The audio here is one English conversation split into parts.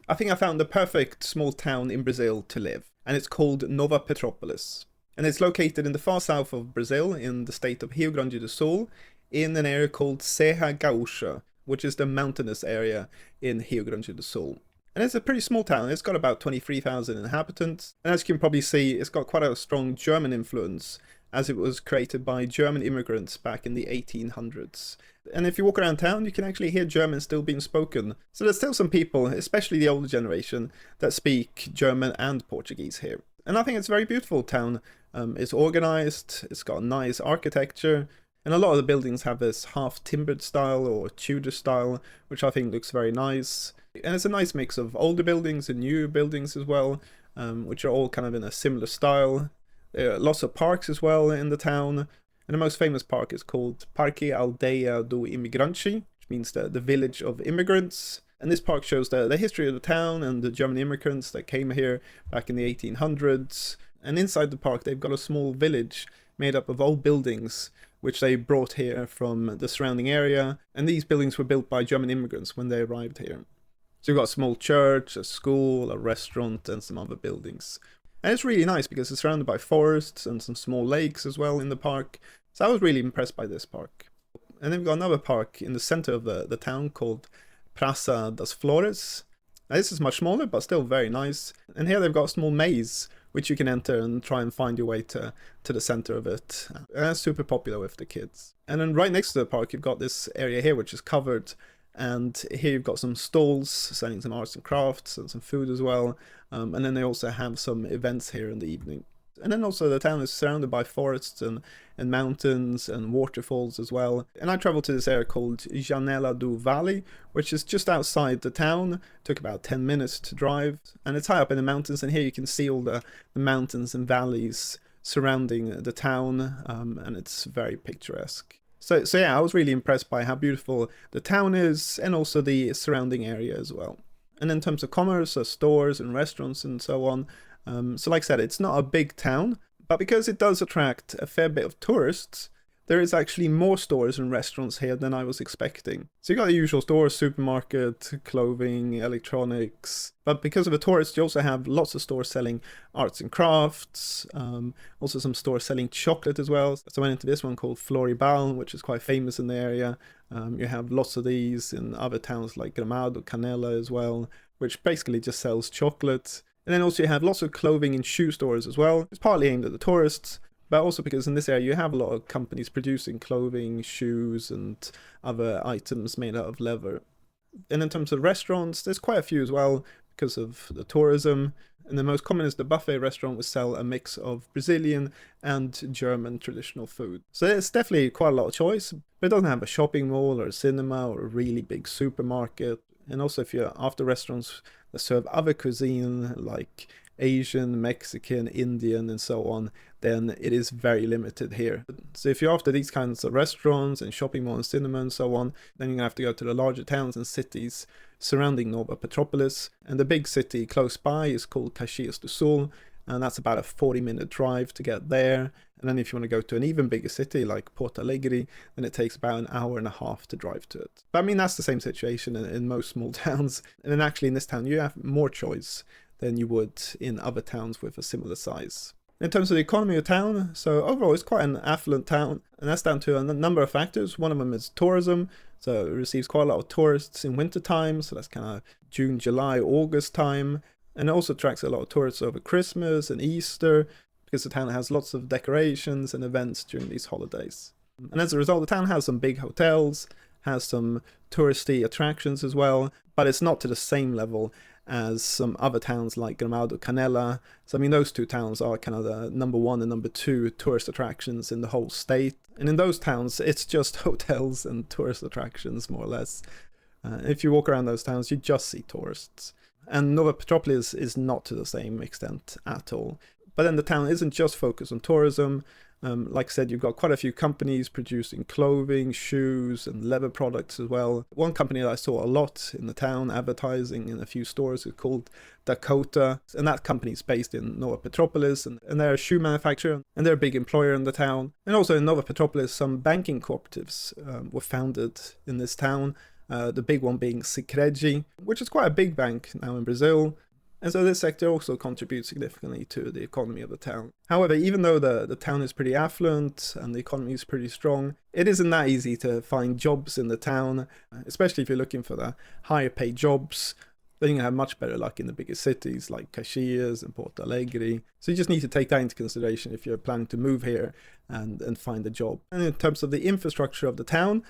I think I found the perfect small town in Brazil to live, and it's called Nova Petropolis. And it's located in the far south of Brazil, in the state of Rio Grande do Sul, in an area called Serra Gaúcha, which is the mountainous area in Rio Grande do Sul. And it's a pretty small town. It's got about 23,000 inhabitants. And as you can probably see, it's got quite a strong German influence, as it was created by German immigrants back in the 1800s. And if you walk around town, you can actually hear German still being spoken. So there's still some people, especially the older generation, that speak German and Portuguese here. And I think it's a very beautiful town. It's organized, it's got nice architecture, and a lot of the buildings have this half-timbered style or Tudor style, which I think looks very nice. And it's a nice mix of older buildings and new buildings as well, which are all kind of in a similar style. There are lots of parks as well in the town, and the most famous park is called Parque Aldeia do Imigrante, which means the village of immigrants. And this park shows the history of the town and the German immigrants that came here back in the 1800s. And inside the park they've got a small village made up of old buildings which they brought here from the surrounding area. And these buildings were built by German immigrants when they arrived here. So you've got a small church, a school, a restaurant, and some other buildings. And it's really nice because it's surrounded by forests and some small lakes as well in the park. So I was really impressed by this park. And then we've got another park in the center of the town called Praça das Flores. Now, this is much smaller, but still very nice. And here they've got a small maze, which you can enter and try and find your way to the center of it. And that's super popular with the kids. And then right next to the park, you've got this area here, which is covered. And here you've got some stalls selling some arts and crafts and some food as well. And then they also have some events here in the evening. And then also the town is surrounded by forests and mountains and waterfalls as well. And I travelled to this area called Janela do Vale, which is just outside the town. It took about 10 minutes to drive. And it's high up in the mountains, and here you can see all the mountains and valleys surrounding the town, and it's very picturesque. So yeah, I was really impressed by how beautiful the town is, and also the surrounding area as well. And in terms of commerce, stores and restaurants and so on, so like I said, it's not a big town, but because it does attract a fair bit of tourists, there is actually more stores and restaurants here than I was expecting. So you got the usual stores, supermarket, clothing, electronics, but because of the tourists, you also have lots of stores selling arts and crafts, also some stores selling chocolate as well. So I went into this one called Floribal, which is quite famous in the area. You have lots of these in other towns like Gramado, Canela as well, which basically just sells chocolate. And then also you have lots of clothing and shoe stores as well. It's partly aimed at the tourists, but also because in this area you have a lot of companies producing clothing, shoes, and other items made out of leather. And in terms of restaurants, there's quite a few as well because of the tourism. And the most common is the buffet restaurant, which sell a mix of Brazilian and German traditional food. So there's definitely quite a lot of choice, but it doesn't have a shopping mall or a cinema or a really big supermarket. And also if you're after restaurants that serve other cuisine like Asian, Mexican, Indian, and so on, then it is very limited here. So if you're after these kinds of restaurants and shopping malls and cinema and so on, then you're going to have to go to the larger towns and cities surrounding Nova Petropolis. And the big city close by is called Caxias do Sul, and that's about a 40-minute drive to get there. And then if you want to go to an even bigger city like Porto Alegre, then it takes about an hour and a half to drive to it. But I mean, that's the same situation in most small towns. And then actually in this town, you have more choice than you would in other towns with a similar size. In terms of the economy of town, so overall it's quite an affluent town, and that's down to a number of factors. One of them is tourism, so it receives quite a lot of tourists in winter time, so that's kind of June, July, August time, and it also attracts a lot of tourists over Christmas and Easter, because the town has lots of decorations and events during these holidays. And as a result, the town has some big hotels, has some touristy attractions as well, but it's not to the same level as some other towns like Gramado, Canela. So I mean, those two towns are kind of the number one and number two tourist attractions in the whole state. And in those towns, it's just hotels and tourist attractions, more or less. If you walk around those towns, you just see tourists. And Nova Petropolis is not to the same extent at all. But then the town isn't just focused on tourism. Like I said, you've got quite a few companies producing clothing, shoes, and leather products as well. One company that I saw a lot in the town advertising in a few stores is called Dakota, and that company is based in Nova Petropolis, and they're a shoe manufacturer, and they're a big employer in the town. And also in Nova Petropolis, some banking cooperatives were founded in this town, the big one being Sicredi, which is quite a big bank now in Brazil. And so this sector also contributes significantly to the economy of the town. However, even though the town is pretty affluent and the economy is pretty strong, it isn't that easy to find jobs in the town, especially if you're looking for the higher paid jobs. Then you have much better luck in the bigger cities like Caxias and Porto Alegre. So you just need to take that into consideration if you're planning to move here and find a job. And in terms of the infrastructure of the town,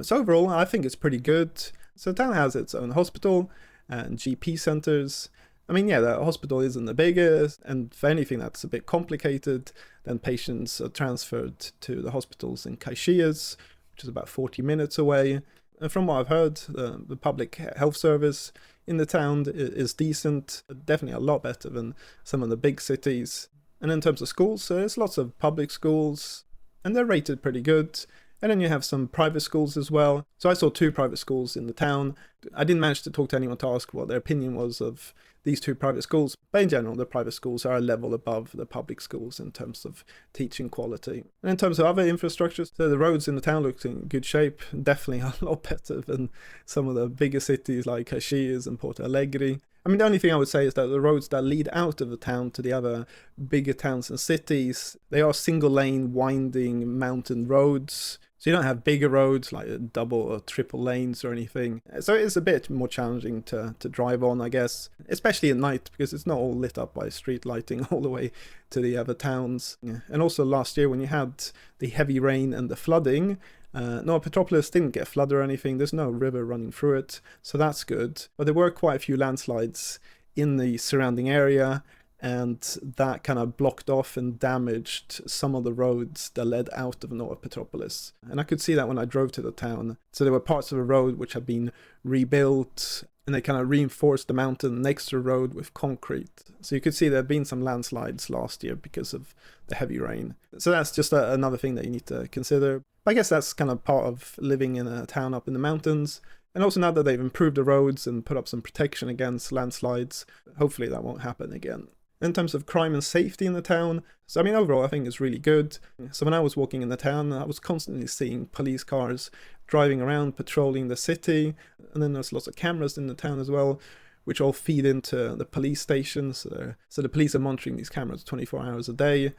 so overall I think it's pretty good. So the town has its own hospital and GP centers. I mean, yeah, the hospital isn't the biggest, and for anything that's a bit complicated, then patients are transferred to the hospitals in Caxias, which is about 40 minutes away. And from what I've heard, the public health service in the town is decent, definitely a lot better than some of the big cities. And in terms of schools, there's lots of public schools, and they're rated pretty good. And then you have some private schools as well. So I saw 2 private schools in the town. I didn't manage to talk to anyone to ask what their opinion was of these 2 private schools. But in general, the private schools are a level above the public schools in terms of teaching quality. And in terms of other infrastructures, so the roads in the town look in good shape. Definitely a lot better than some of the bigger cities like Caxias and Porto Alegre. I mean, the only thing I would say is that the roads that lead out of the town to the other bigger towns and cities, they are single lane, winding mountain roads. So you don't have bigger roads like double or triple lanes or anything. So it's a bit more challenging to drive on, I guess, especially at night because it's not all lit up by street lighting all the way to the other towns. Yeah. And also last year when you had the heavy rain and the flooding, Nova Petropolis didn't get flooded or anything. There's no river running through it, so that's good. But there were quite a few landslides in the surrounding area, and that kind of blocked off and damaged some of the roads that led out of Nova Petropolis. And I could see that when I drove to the town. So there were parts of the road which had been rebuilt, and they kind of reinforced the mountain next to the road with concrete. So you could see there had been some landslides last year because of the heavy rain. So that's just another thing that you need to consider. But I guess that's kind of part of living in a town up in the mountains. And also now that they've improved the roads and put up some protection against landslides, hopefully that won't happen again. In terms of crime and safety in the town, so I mean overall I think it's really good. So when I was walking in the town, I was constantly seeing police cars driving around patrolling the city, and then there's lots of cameras in the town as well, which all feed into the police stations. So the police are monitoring these cameras 24 hours a day.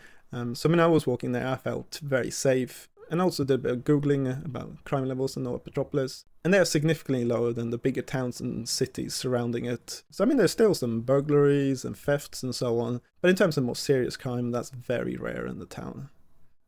So when I was walking there, I felt very safe. And also did a bit of Googling about crime levels in Nova Petropolis. And they are significantly lower than the bigger towns and cities surrounding it. So I mean, there's still some burglaries and thefts and so on. But in terms of more serious crime, that's very rare in the town.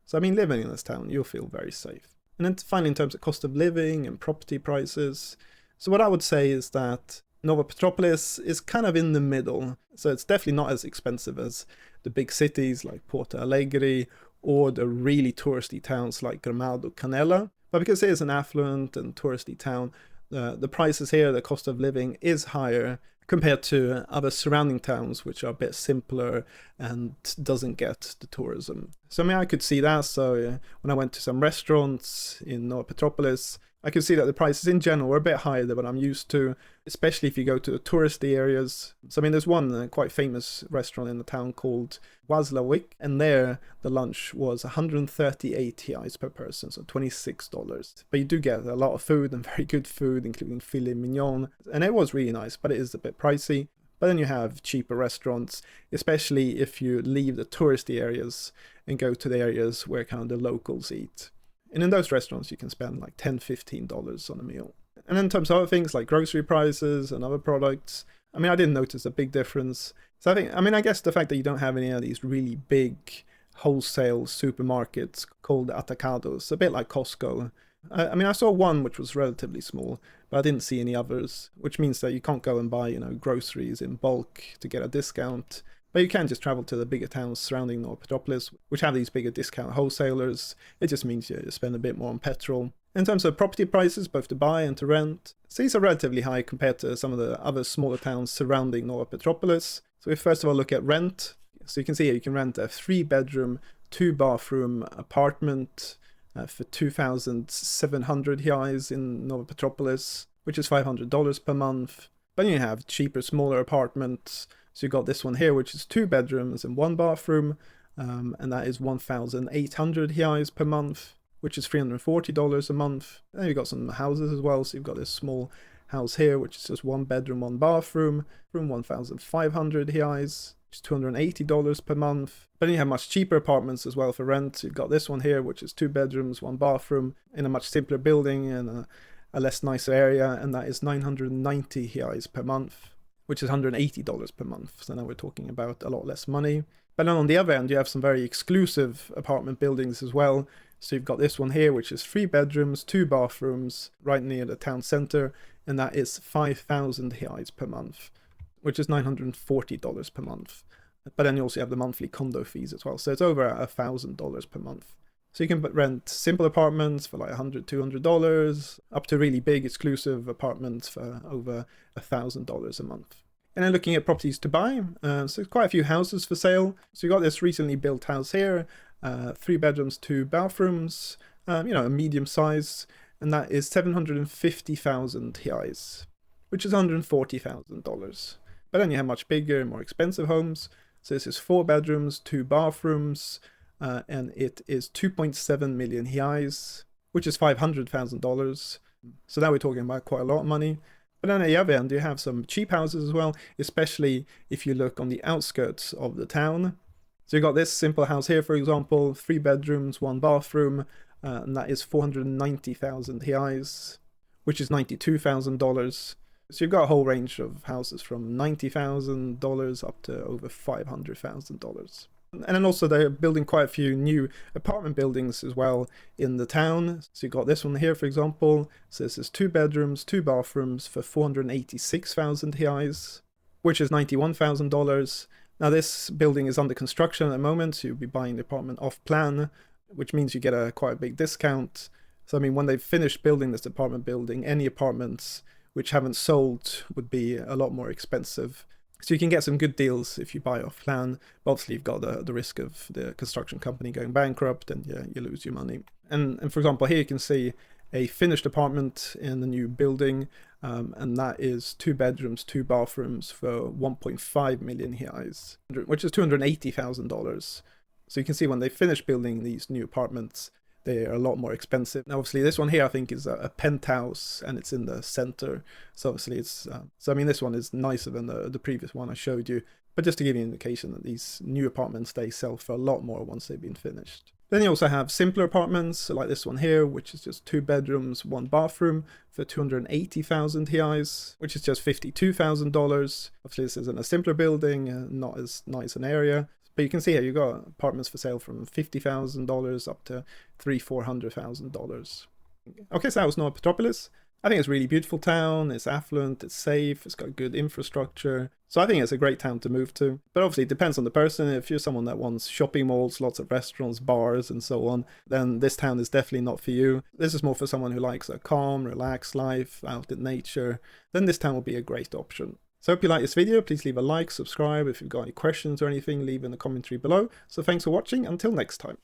So I mean, living in this town, you'll feel very safe. And then finally, in terms of cost of living and property prices. So what I would say is that Nova Petropolis is kind of in the middle. So it's definitely not as expensive as the big cities like Porto Alegre or the really touristy towns like Gramado, Canela. But because it is an affluent and touristy town, the prices here, the cost of living is higher compared to other surrounding towns, which are a bit simpler and doesn't get the tourism. So I mean, I could see that. So when I went to some restaurants in Nova Petropolis, I could see that the prices in general were a bit higher than what I'm used to, especially if you go to the touristy areas. So I mean, there's one quite famous restaurant in the town called Wazlawik, and there the lunch was 138 reais per person, so $26. But you do get a lot of food and very good food, including filet mignon, and it was really nice, but it is a bit pricey. But then you have cheaper restaurants, especially if you leave the touristy areas and go to the areas where kind of the locals eat. And in those restaurants, you can spend like $10, $15 on a meal. And in terms of other things like grocery prices and other products, I mean, I didn't notice a big difference. So I guess the fact that you don't have any of these really big wholesale supermarkets called atacados, a bit like Costco. I saw one which was relatively small, but I didn't see any others, which means that you can't go and buy, groceries in bulk to get a discount. But you can just travel to the bigger towns surrounding Nova Petropolis, which have these bigger discount wholesalers. It just means you spend a bit more on petrol. In terms of property prices, both to buy and to rent, so these are relatively high compared to some of the other smaller towns surrounding Nova Petropolis. So we first of all look at rent. So you can see here you can rent a 3-bedroom, 2-bathroom apartment for 2,700 reais in Nova Petropolis, which is $500 per month. But you have cheaper, smaller apartments. So you got this one here, which is 2 bedrooms and 1 bathroom, and that is 1,800 reais per month. which is $340 a month. Then you've got some houses as well. So you've got this small house here, which is just 1 bedroom, 1 bathroom, from 1,500 reais, which is $280 per month. But then you have much cheaper apartments as well for rent. So you've got this one here, which is 2 bedrooms, 1 bathroom, in a much simpler building and a less nicer area, and that is 990 reais per month, which is $180 per month. So now we're talking about a lot less money. But then on the other end, you have some very exclusive apartment buildings as well. So you've got this one here, which is 3 bedrooms, 2 bathrooms, right near the town center, and that is 5,000 reais per month, which is $940 per month. But then you also have the monthly condo fees as well. So it's over $1,000 per month. So you can rent simple apartments for like $100, $200, up to really big exclusive apartments for over $1,000 a month. And then looking at properties to buy, so quite a few houses for sale. So you got this recently built house here, 3 bedrooms, 2 bathrooms, a medium size, and that is 750,000 reais, which is $140,000. But then you have much bigger, more expensive homes. So this is 4 bedrooms, 2 bathrooms, and it is 2.7 million reais, which is $500,000. So now we're talking about quite a lot of money. But then at the other end, you have some cheap houses as well, especially if you look on the outskirts of the town. So you got this simple house here, for example, 3 bedrooms, 1 bathroom, and that is 490,000 reais, which is $92,000. So you've got a whole range of houses from $90,000 up to over $500,000. And then also they're building quite a few new apartment buildings as well in the town. So you've got this one here, for example. So this is 2 bedrooms, 2 bathrooms for 486,000 reais, which is $91,000. Now this building is under construction at the moment, so you'll be buying the apartment off plan, which means you get a quite a big discount. So I mean, when they've finished building this apartment building, any apartments which haven't sold would be a lot more expensive. So you can get some good deals if you buy off plan. But obviously you've got the risk of the construction company going bankrupt, and you lose your money. And for example, here you can see a finished apartment in the new building, and that is 2 bedrooms, 2 bathrooms for 1.5 million reais, which is $280,000. So you can see when they finish building these new apartments, they are a lot more expensive. Now, obviously, this one here I think is a penthouse, and it's in the center. So obviously, it's this one is nicer than the previous one I showed you. But just to give you an indication that these new apartments, they sell for a lot more once they've been finished. Then you also have simpler apartments, like this one here, which is just 2 bedrooms, 1 bathroom for 280,000 reais, which is just $52,000. Obviously, this isn't a simpler building, not as nice an area. But you can see here, you've got apartments for sale from $50,000 up to $300,000-$400,000. Okay, so that was Nova Petropolis. I think it's a really beautiful town, it's affluent, it's safe, it's got good infrastructure. So I think it's a great town to move to. But obviously it depends on the person. If you're someone that wants shopping malls, lots of restaurants, bars and so on, then this town is definitely not for you. This is more for someone who likes a calm, relaxed life, out in nature. Then this town will be a great option. So I hope you like this video. Please leave a like, subscribe. If you've got any questions or anything, leave in the commentary below. So thanks for watching. Until next time.